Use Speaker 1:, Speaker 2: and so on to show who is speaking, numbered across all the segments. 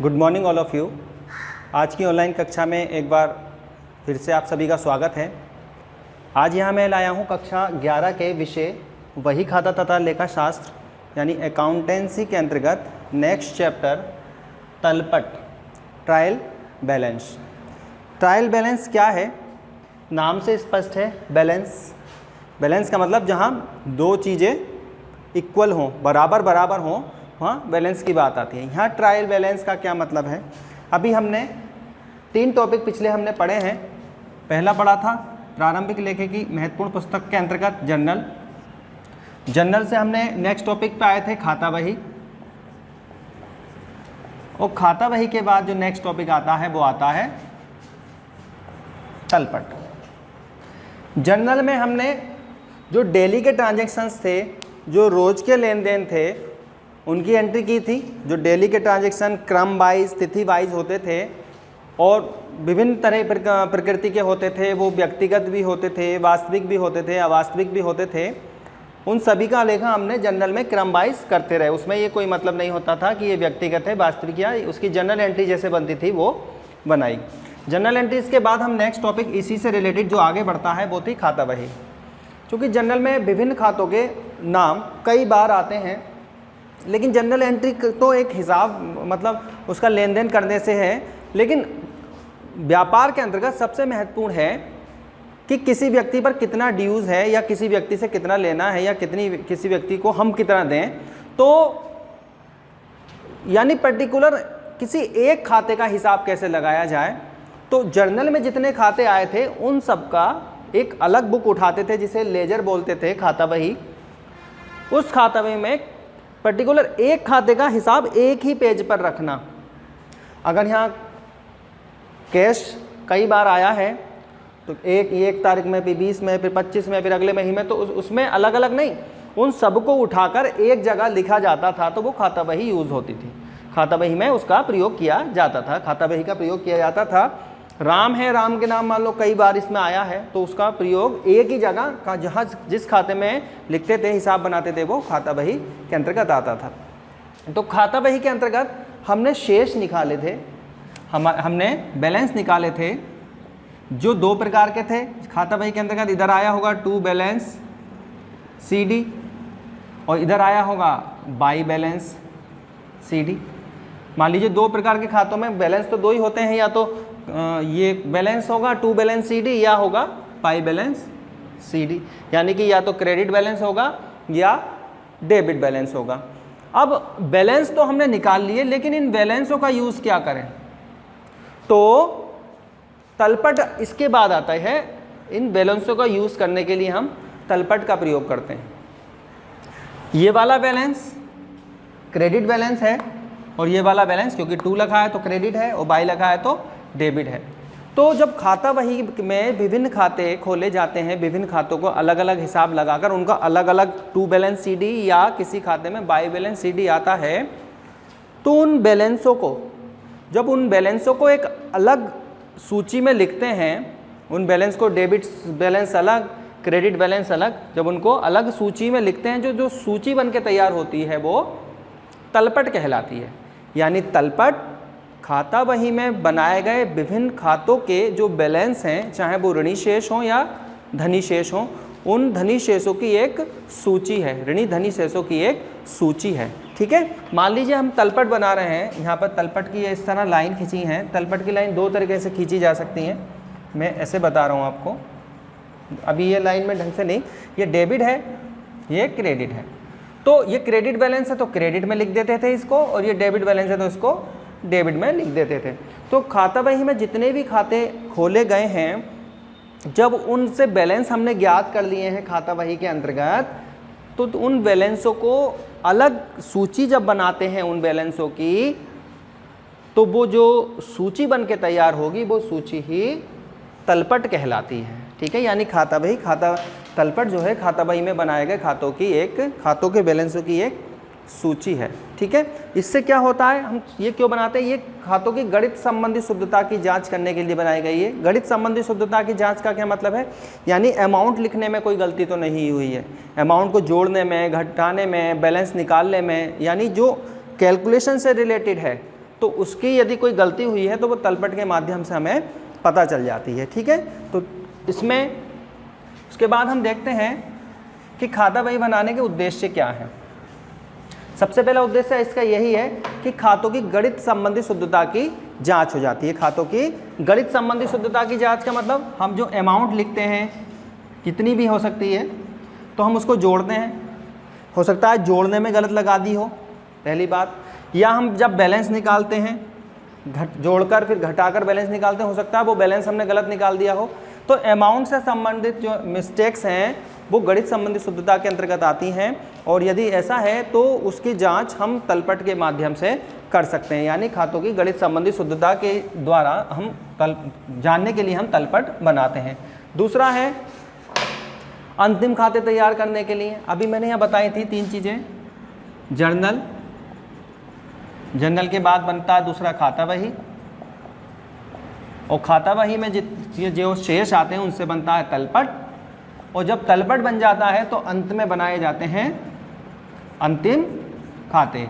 Speaker 1: Good morning all of you. आज की online कक्षा में एक बार फिर से आप सभी का स्वागत है। आज यहाँ मैं लाया हूँ कक्षा 11 के विषय वही खाता तथा लेखा शास्त्र यानी अकाउंटेंसी के अंतर्गत नेक्स्ट चैप्टर तलपट ट्रायल बैलेंस। ट्रायल बैलेंस क्या है? नाम से स्पष्ट है। बैलेंस का मतलब जहाँ दो चीज़ें इक्वल हों, बराबर हों, वहाँ बैलेंस की बात आती है। यहाँ ट्रायल बैलेंस का क्या मतलब है? अभी हमने 3 टॉपिक पिछले हमने पढ़े हैं। पहला पढ़ा था प्रारंभिक लेखे की महत्वपूर्ण पुस्तक के अंतर्गत जर्नल से हमने नेक्स्ट टॉपिक पे आए थे खाता बही, और खाता बही के बाद जो नेक्स्ट टॉपिक आता है वो आता है तलपट। जर्नल में हमने जो डेली के ट्रांजैक्शंस थे, जो रोज़ के लेन देन थे, उनकी एंट्री की थी। जो डेली के ट्रांजैक्शन क्रम वाइज तिथि वाइज होते थे और विभिन्न तरह प्रकृति के होते थे, वो व्यक्तिगत भी होते थे, वास्तविक भी होते थे, अवास्तविक भी होते थे, उन सभी का लेखा हमने जर्नल में क्रम वाइज करते रहे। उसमें ये कोई मतलब नहीं होता था कि ये व्यक्तिगत है, वास्तविक, या उसकी जर्नल एंट्री जैसे बनती थी वो बनाई। जर्नल एंट्रीज के बाद हम नेक्स्ट टॉपिक इसी से रिलेटेड जो आगे बढ़ता है वो थी खाता बही। क्योंकि जर्नल में विभिन्न खातों के नाम कई बार आते हैं, लेकिन जर्नल एंट्री तो एक हिसाब मतलब उसका लेन देन करने से है, लेकिन व्यापार के अंतर्गत सबसे महत्वपूर्ण है कि किसी व्यक्ति पर कितना ड्यूज़ है, या किसी व्यक्ति से कितना लेना है, या किसी व्यक्ति को हम कितना दें। तो यानी पर्टिकुलर किसी एक खाते का हिसाब कैसे लगाया जाए। तो जर्नल में जितने खाते आए थे उन सब का एक अलग बुक उठाते थे जिसे लेजर बोलते थे, खाता बही। उस खाता बही में पर्टिकुलर एक खाते का हिसाब एक ही पेज पर रखना। अगर यहाँ कैश कई बार आया है तो एक तारीख में, फिर 20 में, फिर 25 में, फिर अगले महीने में, तो उसमें अलग अलग नहीं, उन सबको उठाकर एक जगह लिखा जाता था, तो वो खाता बही यूज़ होती थी। खाता बही में उसका प्रयोग किया जाता था। खाता बही का प्रयोग किया जाता था। राम है, राम के नाम मान लो कई बार इसमें आया है, तो उसका प्रयोग एक ही जगह का जहाँ जिस खाते में लिखते थे, हिसाब बनाते थे, वो खाता बही के अंतर्गत आता था। तो खाता बही के अंतर्गत हमने शेष निकाले थे, हमने बैलेंस निकाले थे, जो 2 प्रकार के थे खाता बही के अंतर्गत। इधर आया होगा टू बैलेंस CD और इधर आया होगा बाई बैलेंस CD। मान लीजिए 2 प्रकार के खातों में बैलेंस तो 2 ही होते हैं, या तो ये बैलेंस होगा टू बैलेंस CD या होगा पाई बैलेंस CD, यानी कि या तो क्रेडिट बैलेंस होगा या डेबिट बैलेंस होगा। अब बैलेंस तो हमने निकाल लिए, लेकिन इन बैलेंसों का यूज़ क्या करें? तो तलपट इसके बाद आता है। इन बैलेंसों का यूज़ करने के लिए हम तलपट का प्रयोग करते हैं। ये वाला बैलेंस क्रेडिट बैलेंस है, और ये वाला बैलेंस क्योंकि 2 लिखा है तो क्रेडिट है, और बाई लिखा है तो डेबिट है। तो जब खाता बही में विभिन्न खाते खोले जाते हैं, विभिन्न खातों को अलग अलग हिसाब लगाकर उनका अलग अलग टू बैलेंस CD या किसी खाते में बाई बैलेंस CD आता है, तो उन बैलेंसों को एक अलग सूची में लिखते हैं। उन बैलेंस को डेबिट बैलेंस अलग, क्रेडिट बैलेंस अलग, जब उनको अलग सूची में लिखते हैं, जो सूची बन के तैयार होती है वो तलपट कहलाती है। यानी तलपट खाता बही में बनाए गए विभिन्न खातों के जो बैलेंस हैं, चाहे वो ऋणी शेष हों या धनी शेष हों, उन धनी शेषों की एक सूची है, ऋणी धनी शेषों की एक सूची है। ठीक है। मान लीजिए हम तलपट बना रहे हैं। यहाँ पर तलपट की इस तरह लाइन खींची है। तलपट की लाइन 2 तरीके से खींची जा सकती हैं, मैं ऐसे बता रहा हूँ आपको। अभी ये लाइन में ढंग से नहीं, ये डेबिट है, ये क्रेडिट है। तो ये क्रेडिट बैलेंस है तो क्रेडिट में लिख देते थे इसको, और ये डेबिट बैलेंस है तो इसको डेबिट में लिख देते थे। तो खाता बही में जितने भी खाते खोले गए हैं, जब उनसे बैलेंस हमने ज्ञात कर लिए हैं खाता बही के अंतर्गत, तो उन बैलेंसों को अलग सूची जब बनाते हैं उन बैलेंसों की, तो वो जो सूची बन के तैयार होगी वो सूची ही तलपट कहलाती है। ठीक है। यानी खाता बही तलपट जो है खाता बही में बनाए गए खातों के बैलेंसों की एक सूची है। ठीक है। इससे क्या होता है, हम ये क्यों बनाते हैं? ये खातों की गणित संबंधी शुद्धता की जांच करने के लिए बनाई गई है। गणित संबंधी शुद्धता की जांच का क्या मतलब है? यानी अमाउंट लिखने में कोई गलती तो नहीं हुई है, अमाउंट को जोड़ने में, घटाने में, बैलेंस निकालने में, यानी जो कैलकुलेशन से रिलेटेड है तो उसकी यदि कोई गलती हुई है तो वो तलपट के माध्यम से हमें पता चल जाती है। ठीक है, तो इसमें उसके बाद हम देखते हैं कि खाता बही बनाने के उद्देश्य क्या हैं। सबसे पहला उद्देश्य इसका यही है कि खातों की गणित संबंधी शुद्धता की जांच हो जाती है। खातों की गणित संबंधी शुद्धता की जांच का मतलब हम जो अमाउंट लिखते हैं कितनी भी हो सकती है तो हम उसको जोड़ते हैं। हो सकता है जोड़ने में गलत लगा दी हो पहली बात, या हम जब बैलेंस निकालते हैं जोड़कर फिर घटाकर बैलेंस निकालते हैं, हो सकता है वो बैलेंस हमने गलत निकाल दिया हो। तो अमाउंट से संबंधित जो मिस्टेक्स हैं वो गणित संबंधी शुद्धता के अंतर्गत आती हैं, और यदि ऐसा है तो उसकी जांच हम तलपट के माध्यम से कर सकते हैं। यानी खातों की गणित संबंधी शुद्धता के द्वारा हम जानने के लिए हम तलपट बनाते हैं। दूसरा है अंतिम खाते तैयार करने के लिए, अभी मैंने यहाँ बताई थी 3 चीज़ें, जर्नल, जर्नल के बाद बनता है दूसरा खाता बही, और खाता बही में जो शेष आते हैं उनसे बनता है तलपट, और जब तलपट बन जाता है तो अंत में बनाए जाते हैं अंतिम खाते।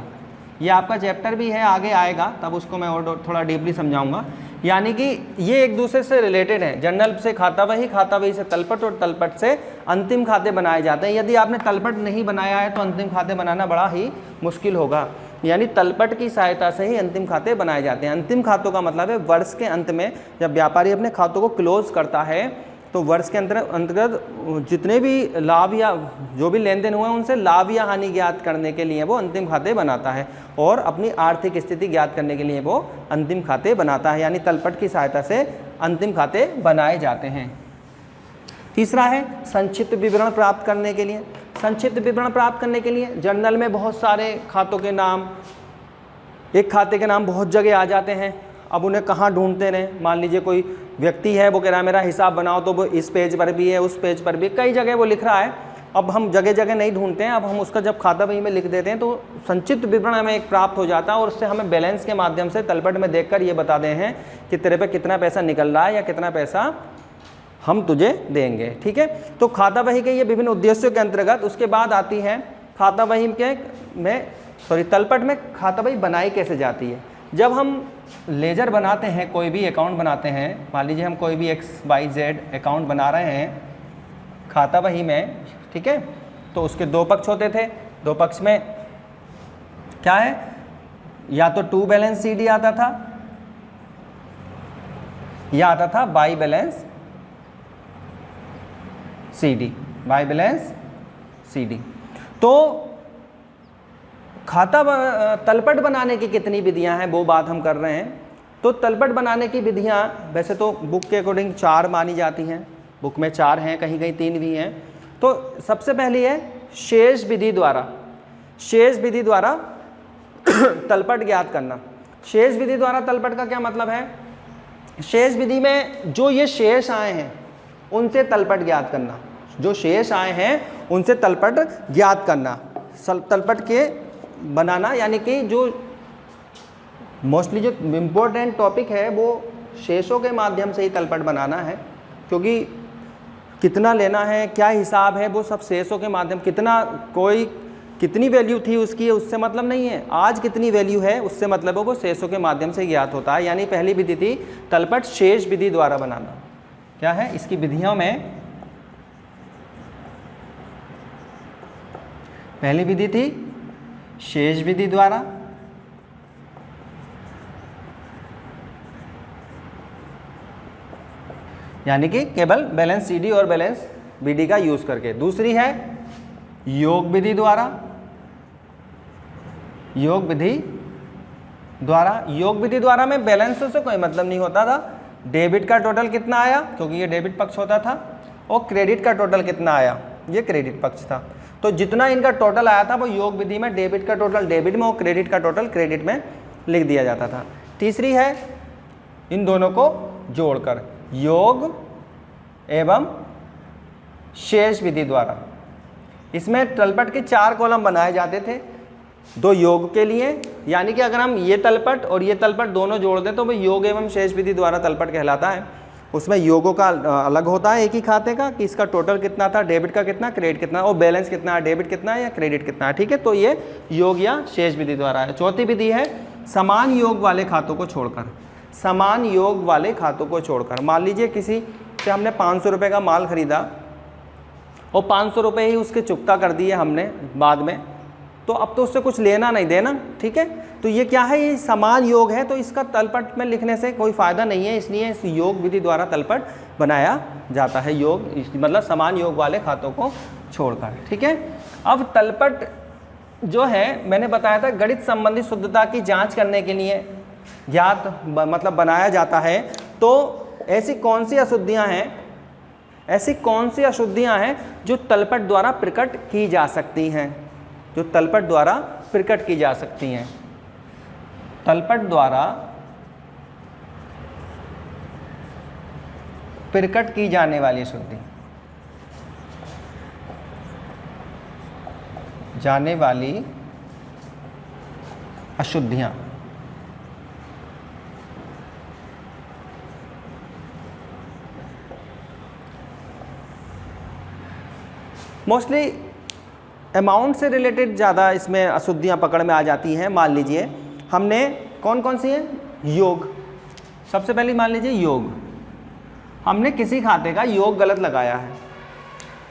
Speaker 1: ये आपका चैप्टर भी है, आगे आएगा तब उसको मैं और थोड़ा डीपली समझाऊंगा। यानी कि ये एक दूसरे से रिलेटेड है, जर्नल से खाता बही से तलपट, और तलपट से अंतिम खाते बनाए जाते हैं। यदि आपने तलपट नहीं बनाया है तो अंतिम खाते बनाना बड़ा ही मुश्किल होगा। यानी तलपट की सहायता से ही अंतिम खाते बनाए जाते हैं। अंतिम खातों का मतलब है वर्ष के अंत में जब व्यापारी अपने खातों को क्लोज करता है तो वर्ष के अंतर्गत जितने भी लाभ या जो भी लेन देन हुए हैं उनसे लाभ या हानि ज्ञात करने के लिए वो अंतिम खाते बनाता है, और अपनी आर्थिक स्थिति ज्ञात करने के लिए वो अंतिम खाते बनाता है। यानी तलपट की सहायता से अंतिम खाते बनाए जाते हैं। तीसरा है संक्षिप्त विवरण प्राप्त करने के लिए। संक्षिप्त विवरण प्राप्त करने के लिए जर्नल में बहुत सारे खातों के नाम, एक खाते के नाम बहुत जगह आ जाते हैं। अब उन्हें कहाँ ढूंढते रहें। मान लीजिए कोई व्यक्ति है वो कह रहा है मेरा हिसाब बनाओ, तो वो इस पेज पर भी है उस पेज पर भी, कई जगह वो लिख रहा है। अब हम जगह जगह नहीं ढूंढते हैं, अब हम उसका जब खाता बही में लिख देते हैं तो संक्षिप्त विवरण हमें एक प्राप्त हो जाता है, और उससे हमें बैलेंस के माध्यम से तलपट में देखकर ये बता दें हैं कि तेरे पे कितना पैसा निकल रहा है या कितना पैसा हम तुझे देंगे। ठीक है, तो खाता बही के ये विभिन्न उद्देश्यों के अंतर्गत उसके बाद आती है खाता बही तलपट में खाता बही बनाई कैसे जाती है। जब हम लेजर बनाते हैं, कोई भी अकाउंट बनाते हैं, मान लीजिए हम कोई भी XYZ अकाउंट बना रहे हैं खाता बही में, ठीक है, तो उसके 2 पक्ष होते थे। 2 पक्ष में क्या है, या तो टू बैलेंस CD आता था या आता था by balance CD, by balance CD। तो खाता तलपट बनाने की कितनी विधियां हैं वो बात हम कर रहे हैं। तो तलपट बनाने की विधियां वैसे तो बुक के अकॉर्डिंग 4 मानी जाती हैं, बुक में 4 हैं, कहीं कहीं 3 भी हैं। तो सबसे पहली है शेष विधि द्वारा। शेष विधि द्वारा तलपट ज्ञात करना। शेष विधि द्वारा तलपट का क्या मतलब है, शेष विधि में जो ये शेष आए हैं उनसे तलपट ज्ञात करना, जो शेष आए हैं उनसे तलपट ज्ञात करना। तलपट के बनाना यानी कि जो मोस्टली जो इम्पोर्टेंट टॉपिक है वो शेषों के माध्यम से ही तलपट बनाना है, क्योंकि कितना लेना है, क्या हिसाब है, वो सब शेषों के माध्यम, कितनी वैल्यू थी उसकी उससे मतलब नहीं है, आज कितनी वैल्यू है उससे मतलब है, वो शेषों के माध्यम से ज्ञात होता है। यानी पहली विधि थी तलपट शेष विधि द्वारा बनाना। क्या है इसकी विधियों में, पहली विधि थी शेष विधि द्वारा, यानी कि केवल बैलेंस CD और बैलेंस BD का यूज करके। दूसरी है योग विधि द्वारा। योग विधि द्वारा, योग विधि द्वारा में बैलेंस से कोई मतलब नहीं होता था, डेबिट का टोटल कितना आया क्योंकि ये डेबिट पक्ष होता था, और क्रेडिट का टोटल कितना आया ये क्रेडिट पक्ष था। तो जितना इनका टोटल आया था वो योग विधि में डेबिट का टोटल डेबिट में और क्रेडिट का टोटल क्रेडिट में लिख दिया जाता था। तीसरी है इन दोनों को जोड़कर योग एवं शेष विधि द्वारा। इसमें तलपट के 4 कॉलम बनाए जाते थे, 2 योग के लिए, यानी कि अगर हम ये तलपट और ये तलपट दोनों जोड़ दें तो वो योग एवं शेष विधि द्वारा तलपट कहलाता है। उसमें योगों का अलग होता है एक ही खाते का कि इसका टोटल कितना था, डेबिट का कितना, क्रेडिट कितना, और बैलेंस कितना है, डेबिट कितना है या क्रेडिट कितना है। ठीक है, तो ये योग या शेष विधि द्वारा है। चौथी विधि है समान योग वाले खातों को छोड़कर, समान योग वाले खातों को छोड़कर। मान लीजिए किसी से हमने 500 रुपये का माल खरीदा और 500 रुपये ही उसके चुकता कर दिए हमने बाद में, तो अब तो उससे कुछ लेना नहीं देना, ठीक है। तो ये क्या है, ये समान योग है, तो इसका तलपट में लिखने से कोई फ़ायदा नहीं है, इसलिए इस योग विधि द्वारा तलपट बनाया जाता है, योग मतलब समान योग वाले खातों को छोड़कर, ठीक है। अब तलपट जो है मैंने बताया था गणित संबंधी शुद्धता की जांच करने के लिए ज्ञात मतलब बनाया जाता है। तो ऐसी कौन सी अशुद्धियां हैं, ऐसी कौन सी अशुद्धियां हैं जो तलपट द्वारा प्रकट की जा सकती हैं, जो तलपट द्वारा प्रकट की जा सकती हैं। तलपट द्वारा प्रकट की जाने वाली अशुद्धि, जाने वाली अशुद्धियां। मोस्टली अमाउंट से रिलेटेड ज़्यादा इसमें अशुद्धियां पकड़ में आ जाती हैं। मान लीजिए हमने कौन कौन सी हैं, योग, सबसे पहले मान लीजिए योग, हमने किसी खाते का योग गलत लगाया है,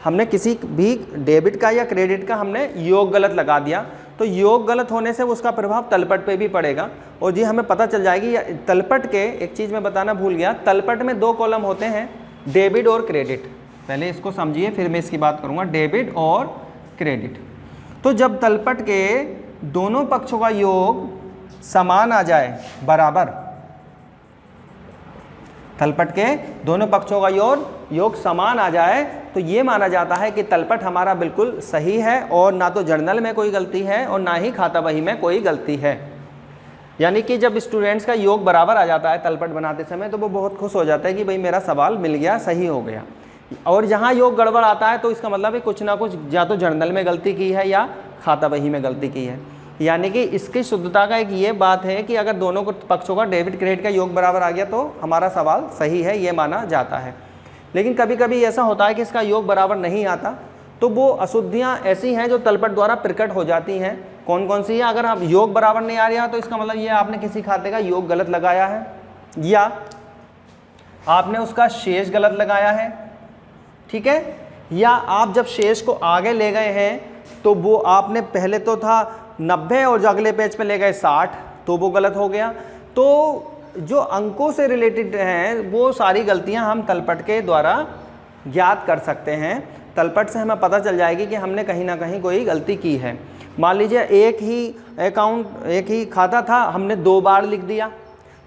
Speaker 1: हमने किसी भी डेबिट का या क्रेडिट का हमने योग गलत लगा दिया, तो योग गलत होने से उसका प्रभाव तलपट पे भी पड़ेगा। और जी हमें पता चल जाएगी तलपट के, एक चीज़ मैं बताना भूल गया, तलपट में 2 कॉलम होते हैं, डेबिट और क्रेडिट। पहले इसको समझिए फिर मैं इसकी बात करूँगा, डेबिट और क्रेडिट। तो जब तलपट के दोनों पक्षों का योग समान आ जाए, बराबर, तलपट के दोनों पक्षों का योग समान आ जाए, तो ये माना जाता है कि तलपट हमारा बिल्कुल सही है और ना तो जर्नल में कोई गलती है और ना ही खाता बही में कोई गलती है। यानी कि जब स्टूडेंट्स का योग बराबर आ जाता है तलपट बनाते समय, तो वो बहुत खुश हो जाता है कि भाई मेरा सवाल मिल गया, सही हो गया। और जहाँ योग गड़बड़ आता है तो इसका मतलब है कुछ ना कुछ या तो जर्नल में गलती की है या खाता बही में गलती की है। यानी कि इसकी शुद्धता का एक ये बात है कि अगर दोनों को पक्षों का डेबिट क्रेडिट का योग बराबर आ गया तो हमारा सवाल सही है, ये माना जाता है। लेकिन कभी कभी ऐसा होता है कि इसका योग बराबर नहीं आता, तो वो अशुद्धियाँ ऐसी हैं जो तलपट द्वारा प्रकट हो जाती हैं। कौन कौन सी है, अगर आप योग बराबर नहीं आ रहा तो इसका मतलब ये आपने किसी खाते का योग गलत लगाया है, या आपने उसका शेष गलत लगाया है, ठीक है, या आप जब शेष को आगे ले गए हैं तो वो आपने पहले तो था 90 और अगले पेज पे ले गए 60, तो वो गलत हो गया। तो जो अंकों से रिलेटेड हैं वो सारी गलतियां हम तलपट के द्वारा ज्ञात कर सकते हैं। तलपट से हमें पता चल जाएगी कि हमने कहीं ना कहीं कोई गलती की है। मान लीजिए एक ही अकाउंट, एक ही खाता था, हमने 2 बार लिख दिया,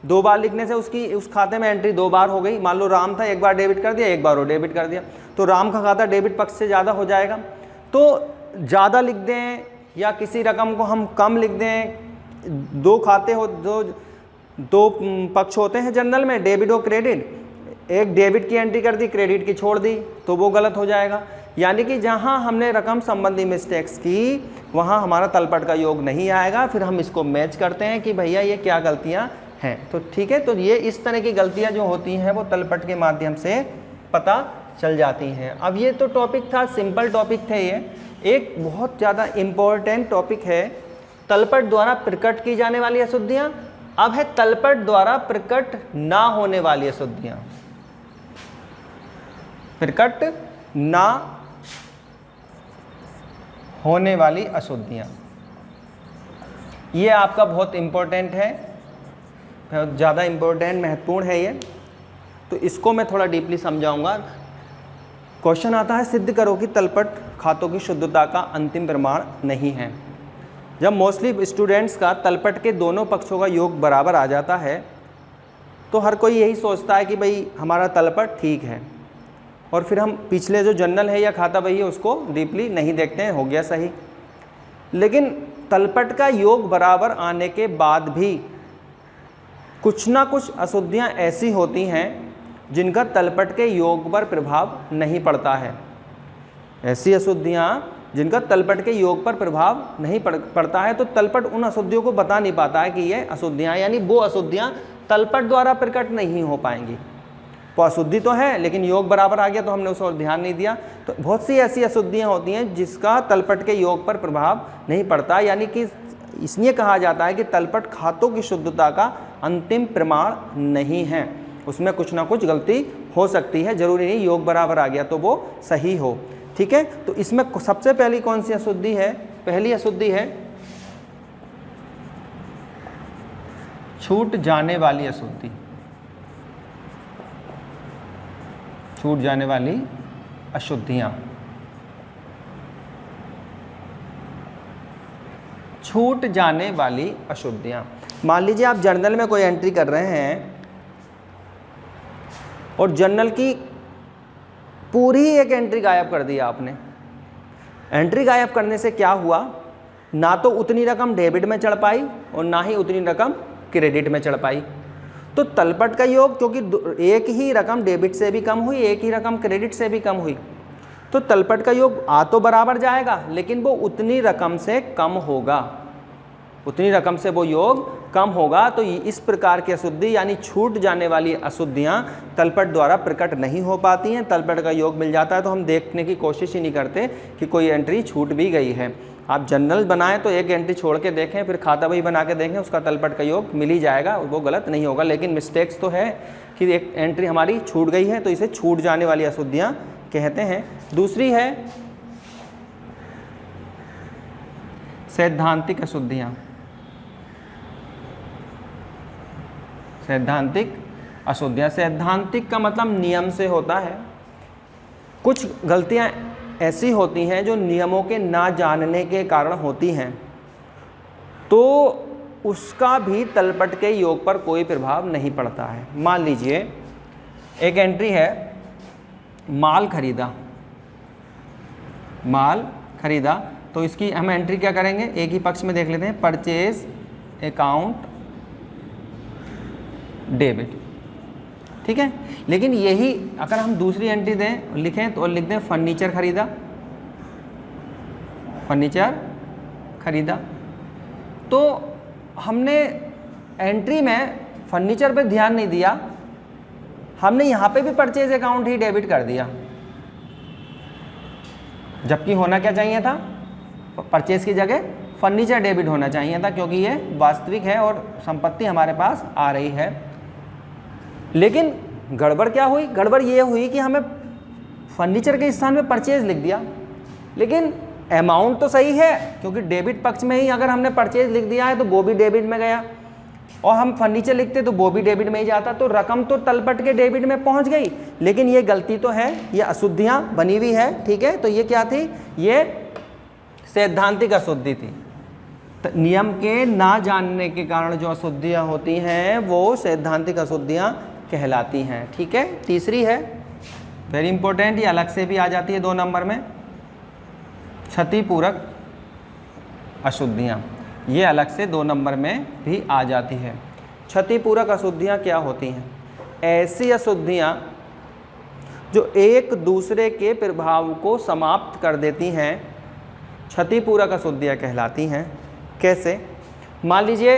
Speaker 1: 2 बार लिखने से उस खाते में एंट्री 2 बार हो गई। मान लो राम था, 1 बार डेबिट कर दिया, 1 बार वो डेबिट कर दिया, तो राम का खाता डेबिट पक्ष से ज़्यादा हो जाएगा। तो ज़्यादा लिख दें या किसी रकम को हम कम लिख दें, 2 खाते हो, 2 पक्ष होते हैं जनरल में, डेबिट और क्रेडिट, एक डेबिट की एंट्री कर दी, क्रेडिट की छोड़ दी, तो वो गलत हो जाएगा। यानी कि जहां हमने रकम संबंधी मिस्टेक्स की वहां हमारा तलपट का योग नहीं आएगा। फिर हम इसको मैच करते हैं कि भैया ये क्या गलतियां हैं, तो ठीक है। तो ये इस तरह की गलतियां जो होती हैं वो तलपट के माध्यम से पता चल जाती हैं। अब ये तो टॉपिक था, सिंपल टॉपिक थे। ये एक बहुत ज़्यादा इम्पोर्टेंट टॉपिक है, तलपट द्वारा प्रकट की जाने वाली अशुद्धियां। अब है तलपट द्वारा प्रकट ना होने वाली अशुद्धियां, प्रकट ना होने वाली अशुद्धियां। ये आपका बहुत इम्पोर्टेंट है, बहुत ज़्यादा इम्पोर्टेंट, महत्वपूर्ण है ये। तो इसको मैं थोड़ा डीपली समझाऊंगा। क्वेश्चन आता है, सिद्ध करो कि तलपट खातों की शुद्धता का अंतिम प्रमाण नहीं है। जब मोस्टली स्टूडेंट्स का तलपट के दोनों पक्षों का योग बराबर आ जाता है तो हर कोई यही सोचता है कि भाई हमारा तलपट ठीक है, और फिर हम पिछले जो जर्नल है या खाता बही है उसको डीपली नहीं देखते हैं, हो गया सही। लेकिन तलपट का योग बराबर आने के बाद भी कुछ ना कुछ अशुद्धियाँ ऐसी होती हैं जिनका तलपट के योग पर प्रभाव नहीं पड़ता है। ऐसी अशुद्धियाँ जिनका तलपट के योग पर प्रभाव नहीं पड़ता है, तो तलपट उन अशुद्धियों को बता नहीं पाता है कि ये अशुद्धियाँ, यानी वो अशुद्धियाँ तलपट द्वारा प्रकट नहीं हो पाएंगी। वो अशुद्धि तो है लेकिन योग बराबर आ गया तो हमने उस ओर ध्यान नहीं दिया। तो बहुत सी ऐसी अशुद्धियाँ होती हैं जिसका तलपट के योग पर प्रभाव नहीं पड़ता, यानी कि इसलिए कहा जाता है कि तलपट खातों की शुद्धता का अंतिम प्रमाण नहीं है, उसमें कुछ ना कुछ गलती हो सकती है, जरूरी नहीं योग बराबर आ गया तो वो सही हो। ठीक है, तो इसमें सबसे पहली कौन सी अशुद्धि है? पहली अशुद्धि है छूट जाने वाली अशुद्धि। छूट जाने वाली अशुद्धियां, छूट जाने वाली अशुद्धियां। मान लीजिए आप जर्नल में कोई एंट्री कर रहे हैं और जर्नल की पूरी एक एंट्री गायब कर दी आपने। एंट्री गायब करने से क्या हुआ? ना तो उतनी रकम डेबिट में चढ़ पाई और ना ही उतनी रकम क्रेडिट में चढ़ पाई। तो तलपट का योग, क्योंकि एक ही रकम डेबिट से भी कम हुई, एक ही रकम क्रेडिट से भी कम हुई, तो तलपट का योग आ तो बराबर जाएगा लेकिन वो उतनी रकम से कम होगा, उतनी रकम से वो योग कम होगा। तो इस प्रकार की अशुद्धि यानी छूट जाने वाली अशुद्धियाँ तलपट द्वारा प्रकट नहीं हो पाती हैं। तलपट का योग मिल जाता है तो हम देखने की कोशिश ही नहीं करते कि कोई एंट्री छूट भी गई है। आप जर्नल बनाएं तो एक एंट्री छोड़ के देखें, फिर खाता बही बना के देखें, उसका तलपट का योग मिल ही जाएगा, वो गलत नहीं होगा। लेकिन मिस्टेक्स तो है कि एक एंट्री हमारी छूट गई है तो इसे छूट जाने वाली अशुद्धियाँ कहते हैं। दूसरी है सैद्धांतिक अशुद्धियाँ। सैद्धांतिक अशुद्धियाँ, सैद्धांतिक का मतलब नियम से होता है। कुछ गलतियाँ ऐसी होती हैं जो नियमों के ना जानने के कारण होती हैं, तो उसका भी तलपट के योग पर कोई प्रभाव नहीं पड़ता है। मान लीजिए एक एंट्री है माल खरीदा, माल खरीदा, तो इसकी हम एंट्री क्या करेंगे? एक ही पक्ष में देख लेते हैं, परचेज अकाउंट डेबिट। ठीक है, लेकिन यही अगर हम दूसरी एंट्री दें, लिखें तो लिख दें फर्नीचर खरीदा, फर्नीचर खरीदा, तो हमने एंट्री में फर्नीचर पे ध्यान नहीं दिया, हमने यहाँ पे भी परचेज अकाउंट ही डेबिट कर दिया, जबकि होना क्या चाहिए था? परचेज की जगह फर्नीचर डेबिट होना चाहिए था, क्योंकि ये वास्तविक है और संपत्ति हमारे पास आ रही है। लेकिन गड़बड़ क्या हुई? गड़बड़ ये हुई कि हमें फर्नीचर के स्थान में परचेज लिख दिया, लेकिन अमाउंट तो सही है, क्योंकि डेबिट पक्ष में ही अगर हमने परचेज लिख दिया है तो वो भी डेबिट में गया, और हम फर्नीचर लिखते तो वो भी डेबिट में ही जाता, तो रकम तो तलपट के डेबिट में पहुंच गई, लेकिन ये गलती तो है, ये अशुद्धियाँ बनी हुई है। ठीक है, तो ये क्या थी? ये सैद्धांतिक अशुद्धि थी। नियम के ना जानने के कारण जो अशुद्धियाँ होती हैं वो सैद्धांतिक अशुद्धियाँ कहलाती हैं। ठीक है, तीसरी है वेरी इंपॉर्टेंट, ये अलग से भी आ जाती है 2 नंबर में, क्षतिपूरक अशुद्धियाँ। ये अलग से 2 नंबर में भी आ जाती है। क्षतिपूरक अशुद्धियाँ क्या होती हैं? ऐसी अशुद्धियाँ जो एक दूसरे के प्रभाव को समाप्त कर देती हैं, क्षतिपूरक अशुद्धियाँ कहलाती हैं। कैसे? मान लीजिए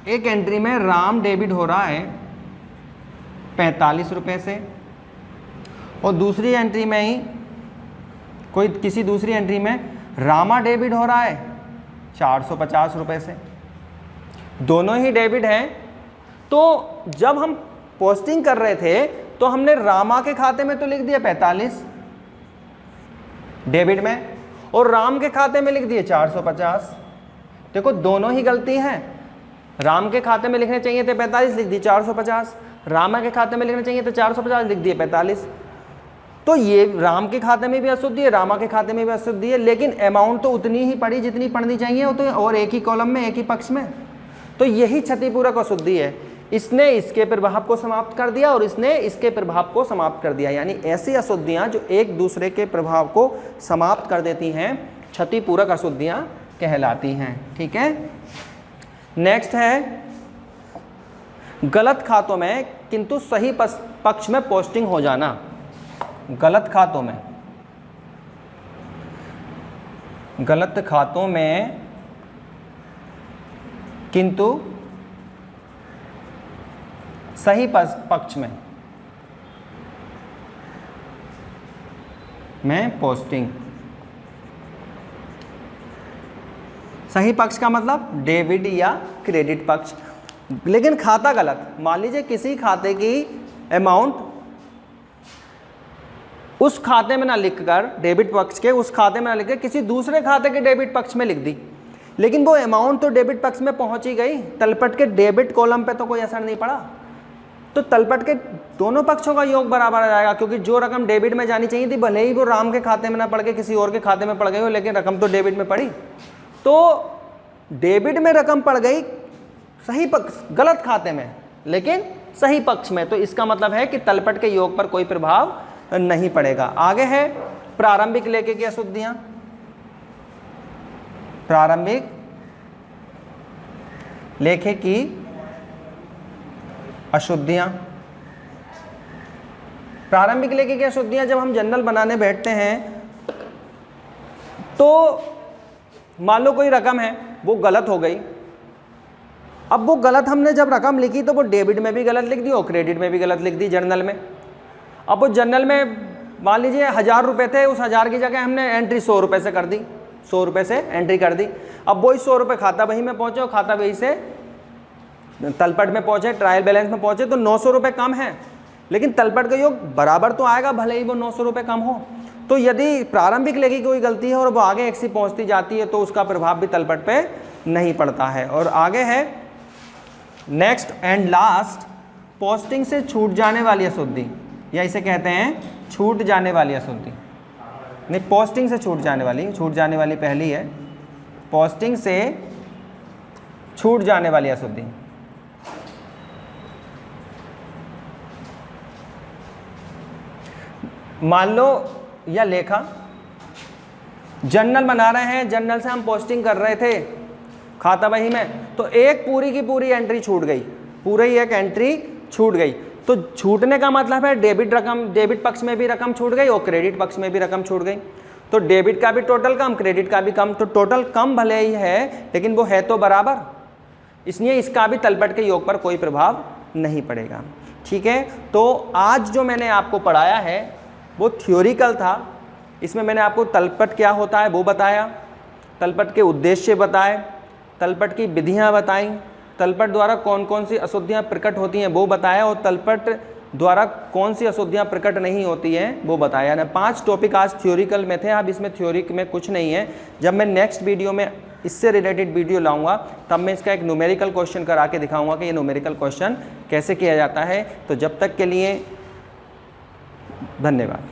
Speaker 1: एक एंट्री में राम डेबिट हो रहा है 45 रुपये से, और दूसरी एंट्री में ही किसी दूसरी एंट्री में रामा डेबिट हो रहा है 450 रुपये से। दोनों ही डेबिट हैं, तो जब हम पोस्टिंग कर रहे थे तो हमने रामा के खाते में तो लिख दिया 45 डेबिट में, और राम के खाते में लिख दिए 450। देखो दोनों ही गलती हैं। राम के खाते में लिखने चाहिए थे 45, लिख दिए 450, रामा के खाते में लिखने चाहिए थे 450, लिख दिए 45। तो ये राम के खाते में भी अशुद्धि है, रामा के खाते में भी अशुद्धि है, लेकिन अमाउंट तो उतनी ही पड़ी जितनी पड़नी चाहिए हो, तो और एक ही कॉलम में, एक ही पक्ष में। तो यही क्षतिपूरक अशुद्धि है। इसने इसके प्रभाव को समाप्त कर दिया और इसने इसके प्रभाव को समाप्त कर दिया, यानी ऐसी अशुद्धियाँ जो एक दूसरे के प्रभाव को समाप्त कर देती हैं क्षतिपूरक अशुद्धियाँ कहलाती हैं। ठीक है, नेक्स्ट है गलत खातों में किंतु सही पक्ष में पोस्टिंग हो जाना। गलत खातों में, गलत खातों में किंतु सही पक्ष में पोस्टिंग। सही पक्ष का मतलब डेबिट या क्रेडिट पक्ष। लेकिन खाता गलत, मान लीजिए किसी खाते की अमाउंट उस खाते में ना लिखकर, डेबिट पक्ष के उस खाते में ना लिखकर किसी दूसरे खाते के डेबिट पक्ष में लिख दी, लेकिन वो अमाउंट तो डेबिट पक्ष में पहुंच ही गई, तलपट के डेबिट कॉलम पे तो कोई असर नहीं पड़ा, तो तलपट के दोनों पक्षों का योग बराबर आ जाएगा, क्योंकि जो रकम डेबिट में जानी चाहिए थी भले ही वो राम के खाते में ना पड़ के किसी और के खाते में पड़ गई हो, लेकिन रकम तो डेबिट में पड़ी। तो डेबिट में रकम पड़ गई सही पक्ष, गलत खाते में लेकिन सही पक्ष में, तो इसका मतलब है कि तलपट के योग पर कोई प्रभाव नहीं पड़ेगा। आगे है प्रारंभिक लेखे की अशुद्धियां। प्रारंभिक लेखे की अशुद्धियां। प्रारंभिक लेखे की अशुद्धियां जब हम जनरल बनाने बैठते हैं तो मान लो कोई रकम है वो गलत हो गई। अब वो गलत हमने जब रकम लिखी तो वो डेबिट में भी गलत लिख दी और क्रेडिट में भी गलत लिख दी जर्नल में। अब वो जर्नल में मान लीजिए 1000 रुपये थे, उस 1000 की जगह हमने एंट्री 100 रुपये से कर दी, 100 रुपये से एंट्री कर दी। अब वही 100 रुपये खाता बही में पहुंचे और खाता बही से तलपट में पहुंचे, ट्रायल बैलेंस में पहुंचे, तो 900 रुपये कम है, लेकिन तलपट का योग बराबर तो आएगा भले ही वो 900 रुपये कम हो। तो यदि प्रारंभिक लेखी की कोई गलती है और वो आगे एक्सी पहुंचती जाती है तो उसका प्रभाव भी तलपट पे नहीं पड़ता है। और आगे है नेक्स्ट एंड लास्ट, पोस्टिंग से छूट जाने वाली अशुद्धि, या इसे कहते हैं छूट जाने वाली अशुद्धि। नहीं, पोस्टिंग से छूट जाने वाली पहली है, पोस्टिंग से छूट जाने वाली अशुद्धि। मान लो या लेखा जर्नल बना रहे हैं, जर्नल से हम पोस्टिंग कर रहे थे खाता बही में, तो एक पूरी की पूरी एंट्री छूट गई, पूरी एक एंट्री छूट गई। तो छूटने का मतलब है डेबिट पक्ष में भी रकम छूट गई और क्रेडिट पक्ष में भी रकम छूट गई। तो डेबिट का भी टोटल कम, क्रेडिट का भी कम, तो टोटल कम भले ही है लेकिन वो है तो बराबर, इसलिए इसका भी तलपट के योग पर कोई प्रभाव नहीं पड़ेगा। ठीक है, तो आज जो मैंने आपको पढ़ाया है वो थ्योरिकल था। इसमें मैंने आपको तलपट क्या होता है वो बताया, तलपट के उद्देश्य बताए, तलपट की विधियां बताई, तलपट द्वारा कौन कौन सी अशुद्धियां प्रकट होती हैं वो बताया, और तलपट द्वारा कौन सी अशुद्धियां प्रकट नहीं होती हैं वो बताया ना। 5 टॉपिक आज थ्योरिकल में थे, अब इसमें थ्योरी में कुछ नहीं है। जब मैं नेक्स्ट वीडियो में इससे रिलेटेड वीडियो लाऊंगा तब मैं इसका एक न्यूमेरिकल क्वेश्चन करा के दिखाऊंगा कि ये न्यूमेरिकल क्वेश्चन कैसे किया जाता है। तो जब तक के लिए धन्यवाद।